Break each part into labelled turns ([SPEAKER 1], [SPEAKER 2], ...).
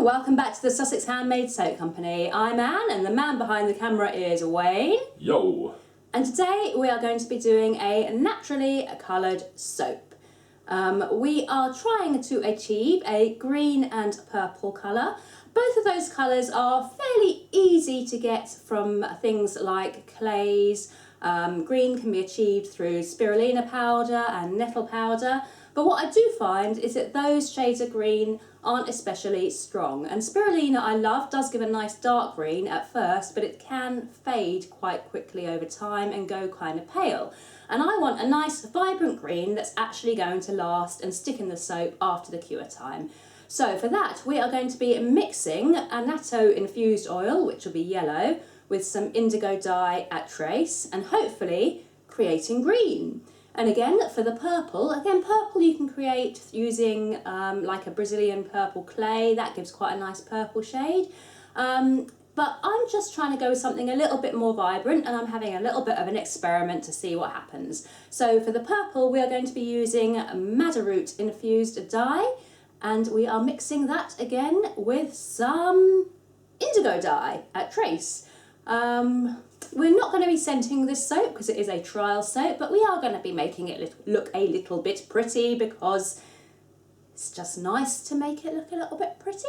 [SPEAKER 1] welcome back to the Sussex Handmade Soap Company. I'm Anne and the man behind the camera is Wayne.
[SPEAKER 2] Yo!
[SPEAKER 1] And today we are going to be doing a naturally coloured soap. We are trying to achieve a green and purple colour. Both of those colours are fairly easy to get from things like clays. Green can be achieved through spirulina powder and nettle powder. But what I do find is that those shades of green aren't especially strong. And spirulina, I love, does give a nice dark green at first, but it can fade quite quickly over time and go kind of pale. And I want a nice vibrant green that's actually going to last and stick in the soap after the cure time. So for that, we are going to be mixing Annatto infused oil, which will be yellow, with some indigo dye at trace, and hopefully creating green. And again, for the purple, purple you can create using like a Brazilian purple clay. That gives quite a nice purple shade. But I'm just trying to go with something a little bit more vibrant, and I'm having a little bit of an experiment to see what happens. So for the purple, we are going to be using madder root infused dye, and we are mixing that again with some indigo dye at trace. We're not going to be scenting this soap because it is a trial soap, but we are going to be making it look a little bit pretty because it's just nice to make it look a little bit pretty.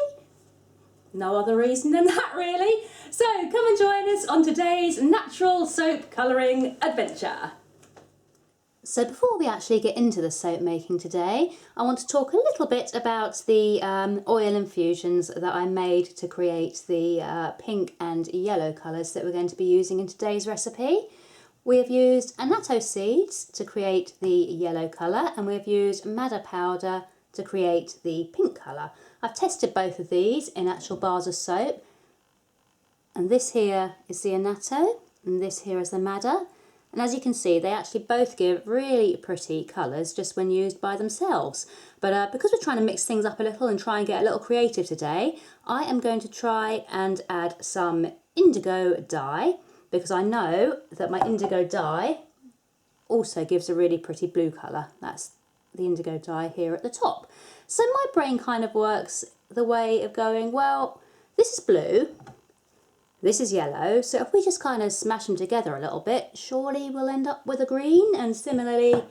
[SPEAKER 1] No other reason than that, really. So come and join us on today's natural soap colouring adventure. So before we actually get into the soap making today, I want to talk a little bit about the oil infusions that I made to create the pink and yellow colours that we're going to be using in today's recipe. We have used annatto seeds to create the yellow colour, and we have used madder powder to create the pink colour. I've tested both of these in actual bars of soap, and this here is the annatto and this here is the madder. And as you can see, they actually both give really pretty colours just when used by themselves. But because we're trying to mix things up a little and try and get a little creative today, I am going to try and add some indigo dye, because I know that my indigo dye also gives a really pretty blue colour. That's the indigo dye here at the top. So my brain kind of works the way of going, well, this is blue. This is yellow, so if we just kind of smash them together a little bit, surely we'll end up with a green. And similarly,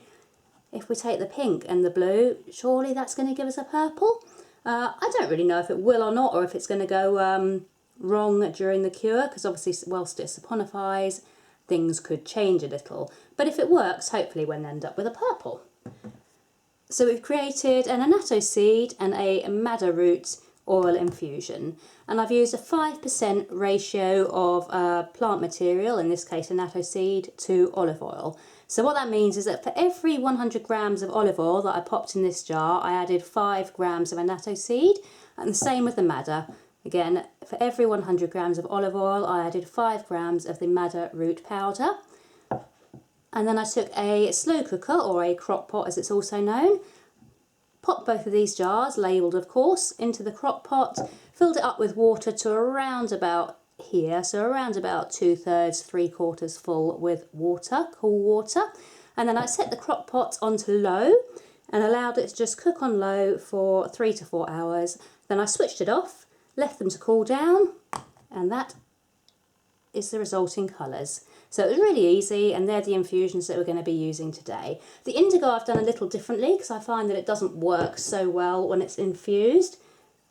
[SPEAKER 1] if we take the pink and the blue, surely that's going to give us a purple. I don't really know if it will or not, or if it's going to go wrong during the cure, because obviously whilst it saponifies, things could change a little. But if it works, hopefully we'll end up with a purple. So we've created an annatto seed and a madder root oil infusion, and I've used a 5% ratio of plant material, in this case annatto seed, to olive oil. So what that means is that for every 100 grams of olive oil that I popped in this jar, I added 5 grams of annatto seed, and the same with the madder. Again, for every 100 grams of olive oil, I added 5 grams of the madder root powder. And then I took a slow cooker, or a crock pot as it's also known, popped both of these jars, labelled of course, into the crock pot, filled it up with water to around about here, so around about 2/3, 3/4 full with water, cool water. And then I set the crock pot onto low and allowed it to just cook on low for 3 to 4 hours. Then I switched it off, left them to cool down, and that is the resulting colours. So it was really easy, and they're the infusions that we're going to be using today. The indigo I've done a little differently because I find that it doesn't work so well when it's infused.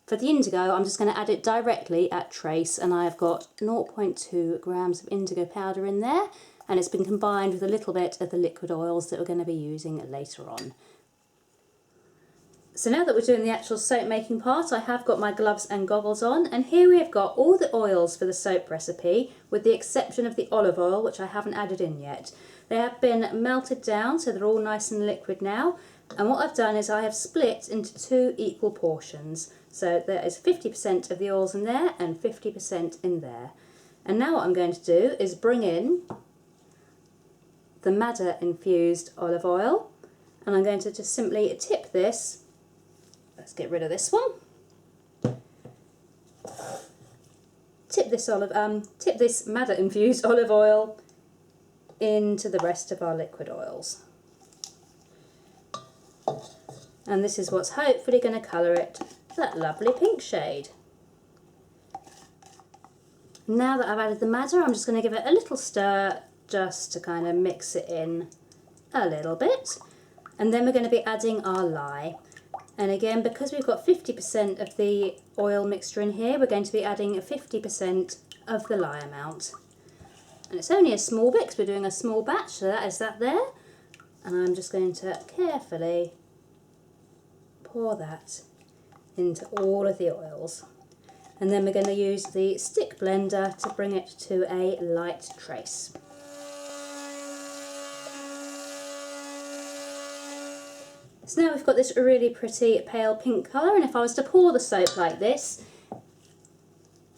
[SPEAKER 1] For the indigo, I'm just going to add it directly at trace, and I've got 0.2 grams of indigo powder in there, and it's been combined with a little bit of the liquid oils that we're going to be using later on. So now that we're doing the actual soap making part, I have got my gloves and goggles on, and here we have got all the oils for the soap recipe, with the exception of the olive oil, which I haven't added in yet. They have been melted down, so they're all nice and liquid now, and what I've done is I have split into 2 equal portions. So there is 50% of the oils in there and 50% in there. And now what I'm going to do is bring in the madder infused olive oil, and I'm going to just simply tip this. Let's get rid of this one. Tip this madder infused olive oil into the rest of our liquid oils. And this is what's hopefully going to colour it that lovely pink shade. Now that I've added the madder, I'm just going to give it a little stir just to kind of mix it in a little bit. And then we're going to be adding our lye. And again, because we've got 50% of the oil mixture in here, we're going to be adding 50% of the lye amount. And it's only a small bit because we're doing a small batch, so that is that there. And I'm just going to carefully pour that into all of the oils. And then we're going to use the stick blender to bring it to a light trace. So now we've got this really pretty pale pink colour, and if I was to pour the soap like this,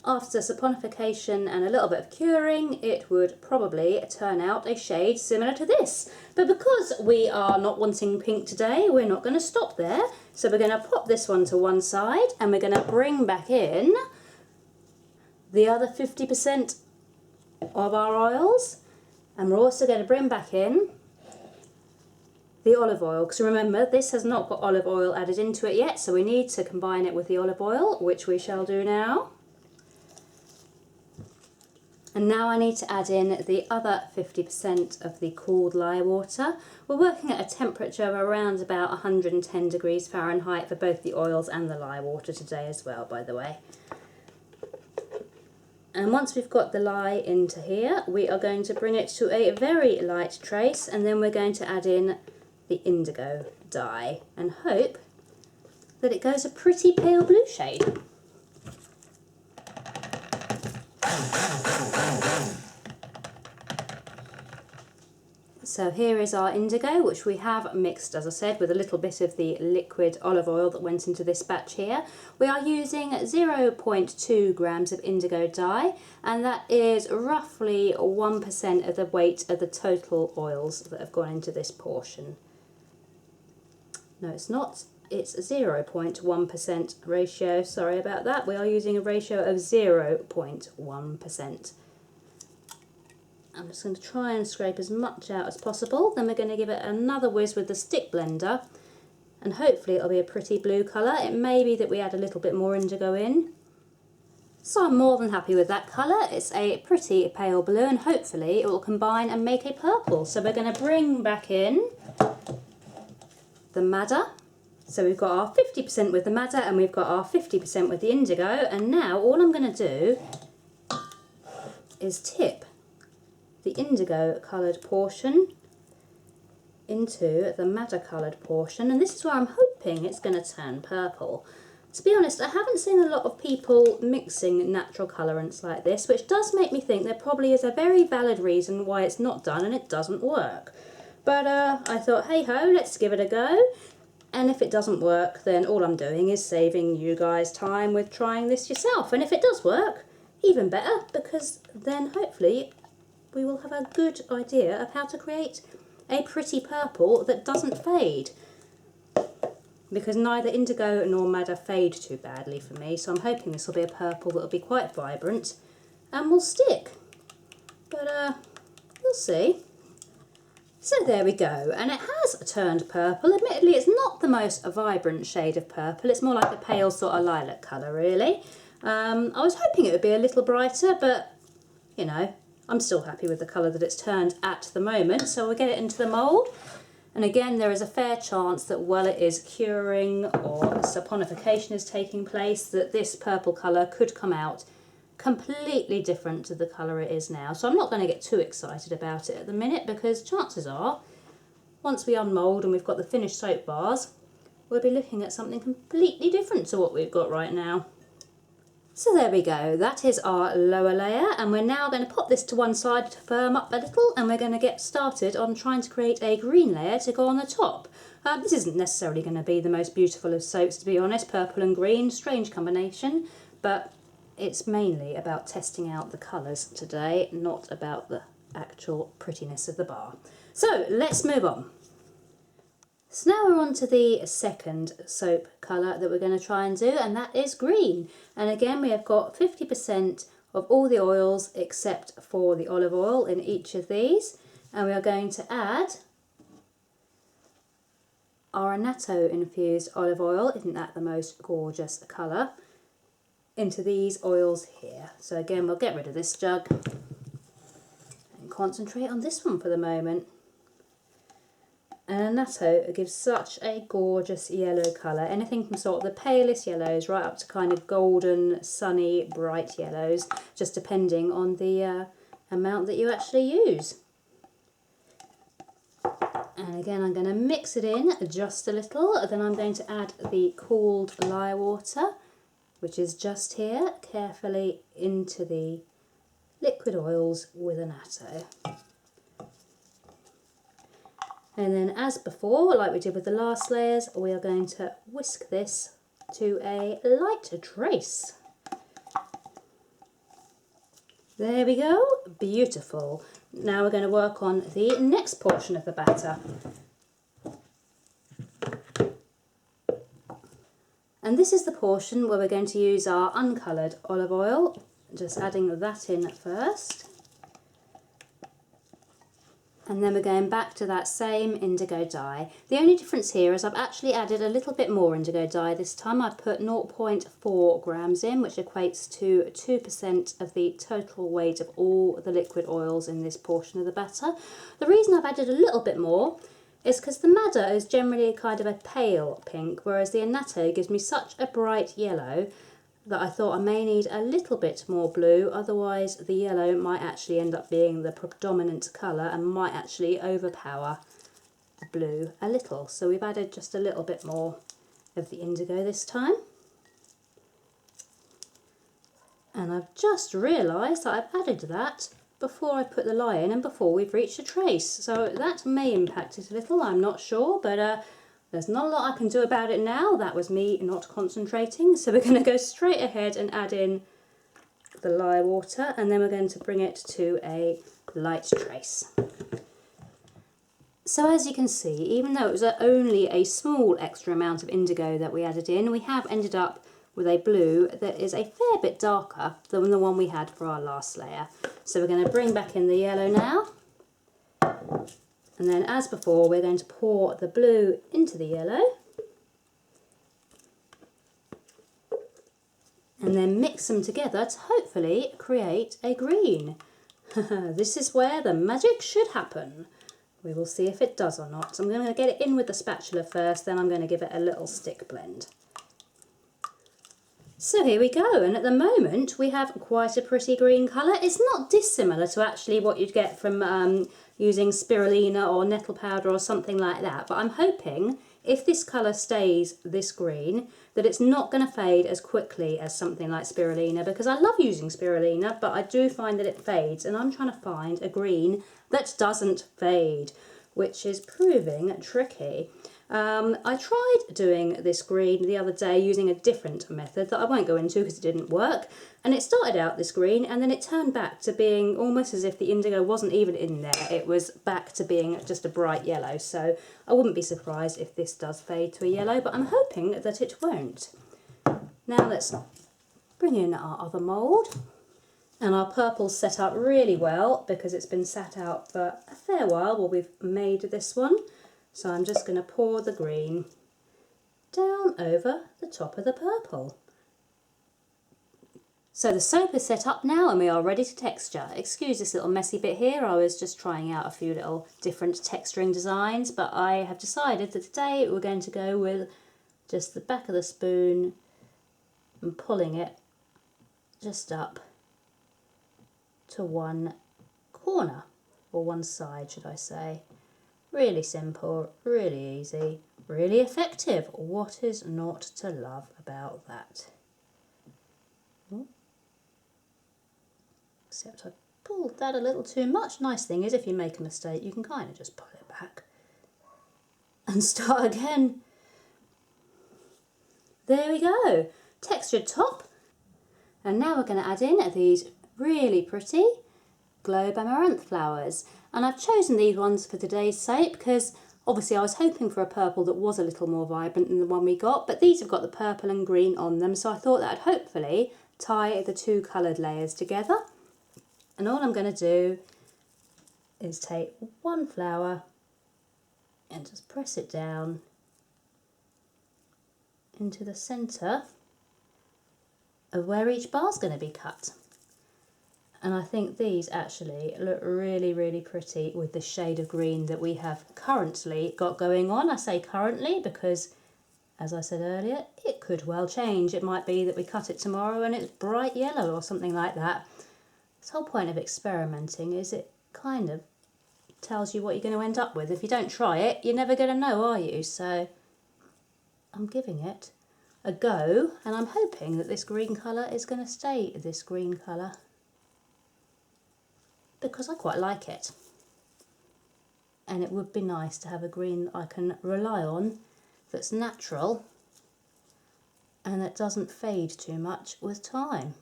[SPEAKER 1] after saponification and a little bit of curing, it would probably turn out a shade similar to this. But because we are not wanting pink today, we're not going to stop there. So we're going to pop this one to one side, and we're going to bring back in the other 50% of our oils. And we're also going to bring back in the olive oil, because remember, this has not got olive oil added into it yet, so we need to combine it with the olive oil, which we shall do now. And now I need to add in the other 50% of the cooled lye water. We're working at a temperature of around about 110 degrees Fahrenheit for both the oils and the lye water today as well, by the way. And once we've got the lye into here, we are going to bring it to a very light trace, and then we're going to add in the indigo dye and hope that it goes a pretty pale blue shade. So here is our indigo, which we have mixed, as I said, with a little bit of the liquid olive oil that went into this batch here. We are using 0.2 grams of indigo dye, and that is roughly 1% of the weight of the total oils that have gone into this portion. No, it's not. It's 0.1% ratio. Sorry about that. We are using a ratio of 0.1%. I'm just going to try and scrape as much out as possible. Then we're going to give it another whiz with the stick blender, and hopefully it'll be a pretty blue colour. It may be that we add a little bit more indigo in. So I'm more than happy with that colour. It's a pretty pale blue, and hopefully it will combine and make a purple. So we're going to bring back in the madder. So we've got our 50% with the madder, and we've got our 50% with the indigo, and now all I'm going to do is tip the indigo coloured portion into the madder coloured portion, and this is where I'm hoping it's going to turn purple. To be honest, I haven't seen a lot of people mixing natural colourants like this, which does make me think there probably is a very valid reason why it's not done and it doesn't work. But I thought, hey ho, let's give it a go. And if it doesn't work, then all I'm doing is saving you guys time with trying this yourself. And if it does work, even better, because then hopefully we will have a good idea of how to create a pretty purple that doesn't fade. Because neither indigo nor madder fade too badly for me, so I'm hoping this will be a purple that will be quite vibrant and will stick. But we'll see. So there we go, and it has turned purple. Admittedly, it's not the most vibrant shade of purple. It's more like a pale sort of lilac colour, really. I was hoping it would be a little brighter, but, you know, I'm still happy with the colour that it's turned at the moment. So we'll get it into the mould. And again, there is a fair chance that while it is curing or saponification is taking place, that this purple colour could come out completely different to the colour it is now. So I'm not going to get too excited about it at the minute, because chances are, once we unmould and we've got the finished soap bars, we'll be looking at something completely different to what we've got right now. So there we go, that is our lower layer, and we're now going to pop this to one side to firm up a little, and we're going to get started on trying to create a green layer to go on the top. This isn't necessarily going to be the most beautiful of soaps, to be honest. Purple and green, strange combination, but it's mainly about testing out the colours today, not about the actual prettiness of the bar. So let's move on. So now we're on to the second soap colour that we're going to try and do, and that is green. And again, we have got 50% of all the oils except for the olive oil in each of these, and we are going to add our Annatto infused olive oil. Isn't that the most gorgeous colour? into these oils here. So again, we'll get rid of this jug and concentrate on this one for the moment. And Annatto gives such a gorgeous yellow colour, anything from sort of the palest yellows right up to kind of golden, sunny, bright yellows, just depending on the amount that you actually use. And again, I'm going to mix it in just a little, then I'm going to add the cooled lye water, which is just here, carefully into the liquid oils with Annatto. And then as before, like we did with the last layers, we are going to whisk this to a light trace. There we go, beautiful. Now we're going to work on the next portion of the batter. And this is the portion where we're going to use our uncoloured olive oil, just adding that in first. And then we're going back to that same indigo dye. The only difference here is I've actually added a little bit more indigo dye this time. I've put 0.4 grams in, which equates to 2% of the total weight of all the liquid oils in this portion of the batter. The reason I've added a little bit more is because the madder is generally kind of a pale pink, whereas the Annatto gives me such a bright yellow that I thought I may need a little bit more blue, otherwise the yellow might actually end up being the predominant colour and might actually overpower the blue a little. So we've added just a little bit more of the indigo this time. And I've just realised that I've added that before I put the lye in and before we've reached a trace. So that may impact it a little, I'm not sure, but there's not a lot I can do about it now. That was me not concentrating. So we're going to go straight ahead and add in the lye water, and then we're going to bring it to a light trace. So as you can see, even though it was only a small extra amount of indigo that we added in, we have ended up with a blue that is a fair bit darker than the one we had for our last layer. So we're going to bring back in the yellow now. And then as before, we're going to pour the blue into the yellow and then mix them together to hopefully create a green. This is where the magic should happen. We will see if it does or not. So I'm going to get it in with the spatula first, then I'm going to give it a little stick blend. So here we go, and at the moment we have quite a pretty green colour. It's not dissimilar to actually what you'd get from using spirulina or nettle powder or something like that, but I'm hoping if this colour stays this green that it's not going to fade as quickly as something like spirulina, because I love using spirulina but I do find that it fades, and I'm trying to find a green that doesn't fade, which is proving tricky. I tried doing this green the other day using a different method that I won't go into because it didn't work, and it started out this green and then it turned back to being almost as if the indigo wasn't even in there. It was back to being just a bright yellow, so I wouldn't be surprised if this does fade to a yellow, but I'm hoping that it won't. Now let's bring in our other mould, and our purple's set up really well because it's been sat out for a fair while while we've made this one. So I'm just going to pour the green down over the top of the purple. So the soap is set up now and we are ready to texture. Excuse this little messy bit here, I was just trying out a few little different texturing designs, but I have decided that today we're going to go with just the back of the spoon and pulling it just up to one corner, or one side should I say. Really simple, really easy, really effective. What is not to love about that? Except I pulled that a little too much. Nice thing is if you make a mistake you can kind of just pull it back and start again. There we go, textured top. And now we're going to add in these really pretty Globe Amaranth flowers. And I've chosen these ones for today's soap because obviously I was hoping for a purple that was a little more vibrant than the one we got, but these have got the purple and green on them, so I thought that would hopefully tie the two coloured layers together. And all I'm going to do is take one flower and just press it down into the centre of where each bar's going to be cut. And I think these actually look really, really pretty with the shade of green that we have currently got going on. I say currently because, as I said earlier, it could well change. It might be that we cut it tomorrow and it's bright yellow or something like that. The whole point of experimenting is it kind of tells you what you're going to end up with. If you don't try it, you're never going to know, are you? So I'm giving it a go, and I'm hoping that this green colour is going to stay this green colour, because I quite like it. And it would be nice to have a green that I can rely on, that's natural and that doesn't fade too much with time.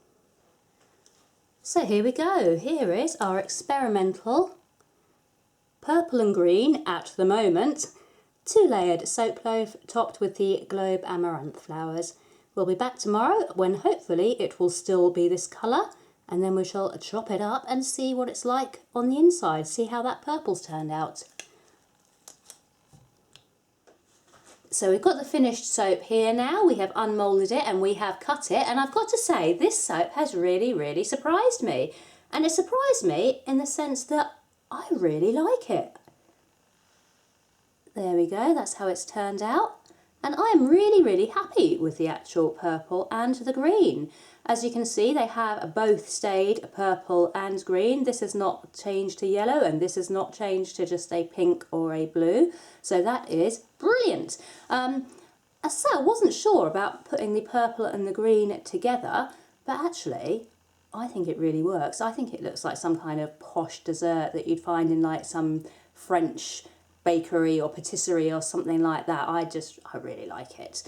[SPEAKER 1] So here we go. Here is our experimental purple and green, at the moment, 2-layered soap loaf topped with the Globe Amaranth flowers. We'll be back tomorrow when hopefully it will still be this colour, and then we shall chop it up and see what it's like on the inside, see how that purple's turned out. So we've got the finished soap here now. We have unmoulded it and we have cut it, and I've got to say this soap has really, really surprised me. And it surprised me in the sense that I really like it. There we go, that's how it's turned out. And I'm really, really happy with the actual purple and the green. As you can see, they have both stayed purple and green. This has not changed to yellow, and this has not changed to just a pink or a blue. So that is brilliant. As I say, I wasn't sure about putting the purple and the green together, but actually, I think it really works. I think it looks like some kind of posh dessert that you'd find in like some French bakery or patisserie or something like that. I really like it.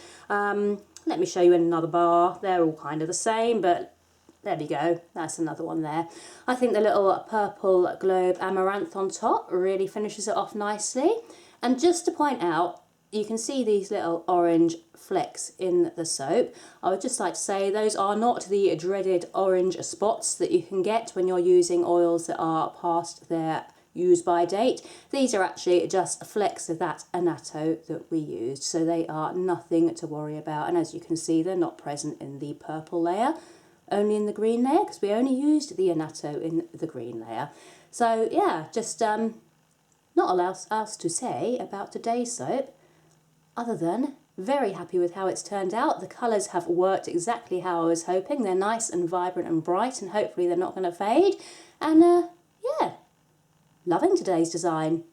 [SPEAKER 1] Let me show you another bar. They're all kind of the same, but there we go. That's another one there. I think the little purple Globe Amaranth on top really finishes it off nicely. And just to point out, you can see these little orange flecks in the soap. I would just like to say those are not the dreaded orange spots that you can get when you're using oils that are past their use by date. These are actually just flecks of that annatto that we used, so they are nothing to worry about. And as you can see, they're not present in the purple layer, only in the green layer, because we only used the annatto in the green layer. So yeah, just not a lot else to say about today's soap, other than very happy with how it's turned out. The colours have worked exactly how I was hoping. They're nice and vibrant and bright, and hopefully they're not going to fade. And yeah, loving today's design.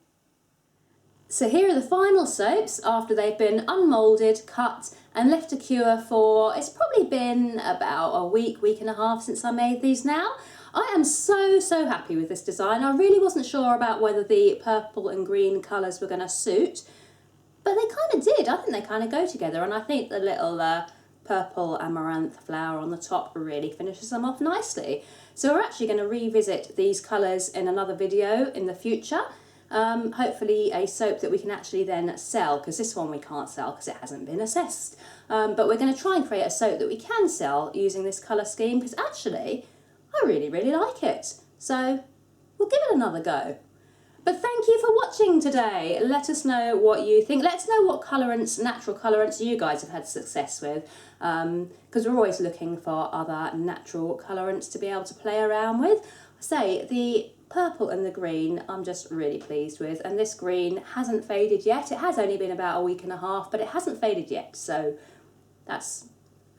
[SPEAKER 1] So here are the final soaps after they've been unmoulded, cut and left to cure for, it's probably been about a week, week and a half since I made these now. I am so happy with this design. I really wasn't sure about whether the purple and green colours were going to suit, but they kind of did. I think they kind of go together, and I think the little purple amaranth flower on the top really finishes them off nicely. So we're actually going to revisit these colours in another video in the future. Hopefully a soap that we can actually then sell, because this one we can't sell because it hasn't been assessed. But we're going to try and create a soap that we can sell using this colour scheme, because actually I really like it. So we'll give it another go. But thank you for watching today. Let us know what you think. Let us know what colourants, natural colourants you guys have had success with, because we're always looking for other natural colourants to be able to play around with. I say the purple and the green I'm just really pleased with, and this green hasn't faded yet. It has only been about a week and a half, but it hasn't faded yet, so that's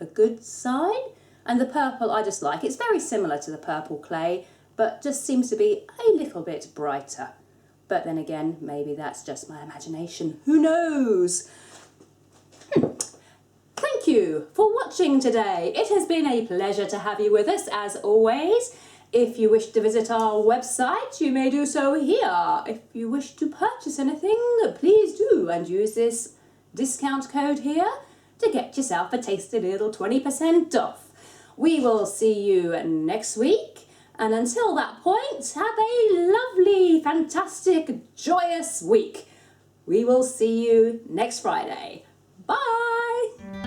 [SPEAKER 1] a good sign. And the purple I just like. It's very similar to the purple clay, but just seems to be a little bit brighter. But then again, maybe that's just my imagination. Who knows? Thank you for watching today. It has been a pleasure to have you with us as always. If you wish to visit our website, you may do so here. If you wish to purchase anything, please do, and use this discount code here to get yourself a tasty little 20% off. We will see you next week. And until that point, have a lovely, fantastic, joyous week. We will see you next Friday. Bye!